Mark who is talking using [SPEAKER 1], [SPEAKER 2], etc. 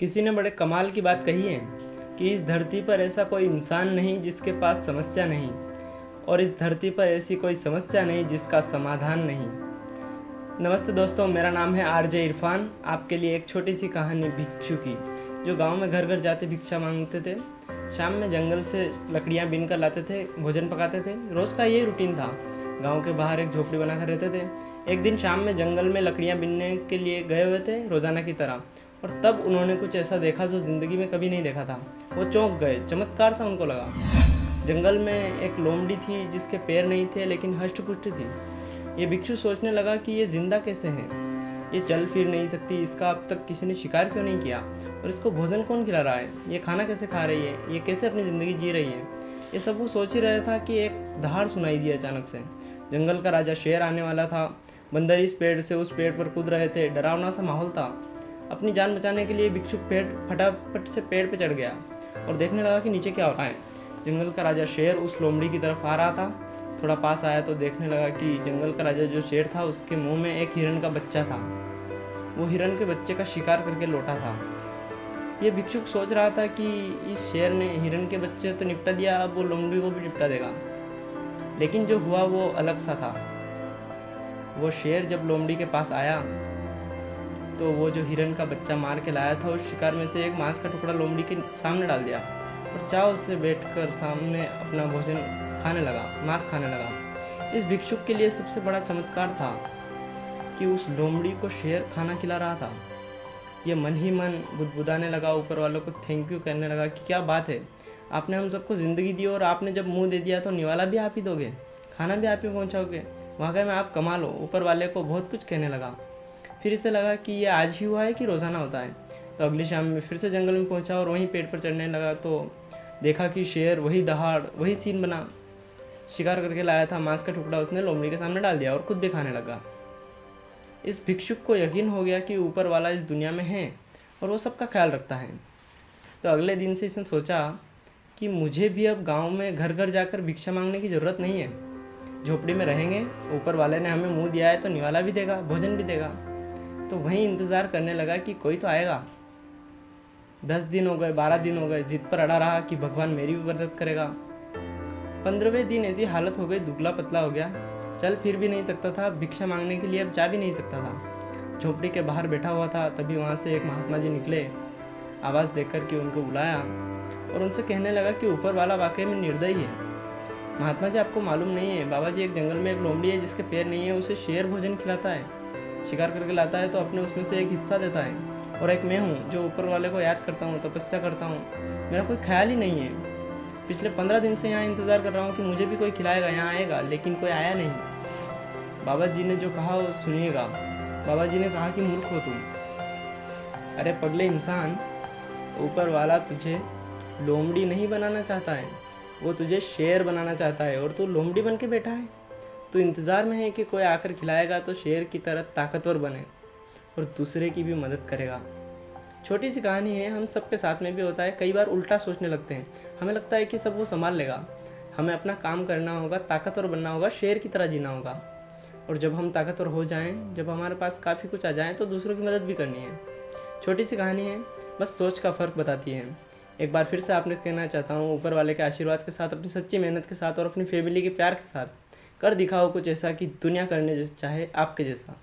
[SPEAKER 1] किसी ने बड़े कमाल की बात कही है कि इस धरती पर ऐसा कोई इंसान नहीं जिसके पास समस्या नहीं, और इस धरती पर ऐसी कोई समस्या नहीं जिसका समाधान नहीं। नमस्ते दोस्तों, मेरा नाम है आरजे इरफान। आपके लिए एक छोटी सी कहानी भिक्षु की, जो गांव में घर घर जाते भिक्षा मांगते थे। शाम में जंगल से लकड़ियां बीन कर लाते थे, भोजन पकाते थे। रोज़ का यही रूटीन था। गांव के बाहर एक झोपड़ी बनाकर रहते थे। एक दिन शाम में जंगल में लकड़ियां बीनने के लिए गए हुए थे, रोज़ाना की तरह। और तब उन्होंने कुछ ऐसा देखा जो ज़िंदगी में कभी नहीं देखा था। वो चौंक गए, चमत्कार सा उनको लगा। जंगल में एक लोमड़ी थी जिसके पैर नहीं थे लेकिन हष्ट पुष्ट थी। ये भिक्षु सोचने लगा कि ये जिंदा कैसे है, ये चल फिर नहीं सकती, इसका अब तक किसी ने शिकार क्यों नहीं किया, और इसको भोजन कौन खिला रहा है, ये खाना कैसे खा रही है, ये कैसे अपनी ज़िंदगी जी रही है। ये सब वो सोच ही रहा था कि एक दहाड़ सुनाई दी अचानक से। जंगल का राजा शेर आने वाला था। बंदर इस पेड़ से उस पेड़ पर कूद रहे थे। डरावना सा माहौल था। अपनी जान बचाने के लिए भिक्षुक फटाफट से पेड़ पर चढ़ गया और देखने लगा कि नीचे क्या हो रहा है। जंगल का राजा शेर उस लोमड़ी की तरफ आ रहा था। थोड़ा पास आया तो देखने लगा कि जंगल का राजा जो शेर था, उसके मुंह में एक हिरण का बच्चा था। वो हिरण के बच्चे का शिकार करके लौटा था। ये भिक्षुक सोच रहा था कि इस शेर ने हिरण के बच्चे तो निपटा दिया, अब वो लोमड़ी को भी निपटा देगा। लेकिन जो हुआ वो अलग सा था। वो शेर जब लोमड़ी के पास आया तो वो जो हिरण का बच्चा मार के लाया था, उस शिकार में से एक मांस का टुकड़ा लोमड़ी के सामने डाल दिया और चाव से बैठकर सामने अपना भोजन खाने लगा, मांस खाने लगा। इस भिक्षुक के लिए सबसे बड़ा चमत्कार था कि उस लोमड़ी को शेर खाना खिला रहा था। ये मन ही मन बुदबुदाने लगा, ऊपर वालों को थैंक यू कहने लगा कि क्या बात है, आपने हम सबको ज़िंदगी दी और आपने जब मुंह दे दिया तो निवाला भी आप ही दोगे, खाना भी आप ही पहुँचाओगे। वाकई में आप कमाल हो। ऊपर वाले को बहुत कुछ कहने लगा। फिर इसे लगा कि ये आज ही हुआ है कि रोज़ाना होता है। तो अगली शाम में फिर से जंगल में पहुंचा और वहीं पेड़ पर चढ़ने लगा तो देखा कि शेर वही दहाड़, वही सीन बना। शिकार करके लाया था, मांस का टुकड़ा उसने लोमड़ी के सामने डाल दिया और खुद भी खाने लगा। इस भिक्षुक को यकीन हो गया कि ऊपर वाला इस दुनिया में है और वो सबका ख्याल रखता है। तो अगले दिन से इसने सोचा कि मुझे भी अब गाँव में घर घर जाकर भिक्षा मांगने की ज़रूरत नहीं है। झोपड़ी में रहेंगे, ऊपर वाले ने हमें मुँह दिया है तो निवाला भी देगा, भोजन भी देगा। तो वहीं इंतज़ार करने लगा कि कोई तो आएगा। 10 दिन हो गए, 12 दिन हो गए, जिद पर अड़ा रहा कि भगवान मेरी भी मदद करेगा। 15वें दिन ऐसी हालत हो गई, दुबला पतला हो गया, चल फिर भी नहीं सकता था, भिक्षा मांगने के लिए अब जा भी नहीं सकता था। झोपड़ी के बाहर बैठा हुआ था, तभी वहाँ से एक महात्मा जी निकले। आवाज़ देकर के उनको बुलाया और उनसे कहने लगा कि ऊपर वाला वाकई में निर्दयी है। महात्मा जी, आपको मालूम नहीं है, बाबा जी, एक जंगल में एक लोमड़ी है जिसके पैर नहीं है, उसे शेर भोजन खिलाता है, शिकार करके लाता है तो अपने उसमें से एक हिस्सा देता है। और एक मैं हूँ जो ऊपर वाले को याद करता हूँ, तपस्या करता हूँ, मेरा कोई ख्याल ही नहीं है। पिछले 15 दिन से यहाँ इंतज़ार कर रहा हूँ कि मुझे भी कोई खिलाएगा, यहाँ आएगा, लेकिन कोई आया नहीं। बाबा जी ने जो कहा वो सुनिएगा। बाबा जी ने कहा कि मूर्ख हो तुम। अरे पगले इंसान, ऊपर वाला तुझे लोमड़ी नहीं बनाना चाहता है, वो तुझे शेर बनाना चाहता है और तू लोमड़ी बन के बैठा है। तो इंतज़ार में है कि कोई आकर खिलाएगा तो शेर की तरह ताकतवर बने और दूसरे की भी मदद करेगा। छोटी सी कहानी है, हम सबके साथ में भी होता है। कई बार उल्टा सोचने लगते हैं, हमें लगता है कि सब वो संभाल लेगा, हमें अपना काम करना होगा, ताकतवर बनना होगा, शेर की तरह जीना होगा। और जब हम ताकतवर हो जाएं, जब हमारे पास काफ़ी कुछ आ जाए तो दूसरों की मदद भी करनी है। छोटी सी कहानी है, बस सोच का फ़र्क बताती है। एक बार फिर से आपने कहना चाहता हूँ, ऊपर वाले के आशीर्वाद के साथ, अपनी सच्ची मेहनत के साथ और अपनी फैमिली के प्यार के साथ कर दिखाओ कुछ ऐसा कि दुनिया करने चाहे आपके जैसा।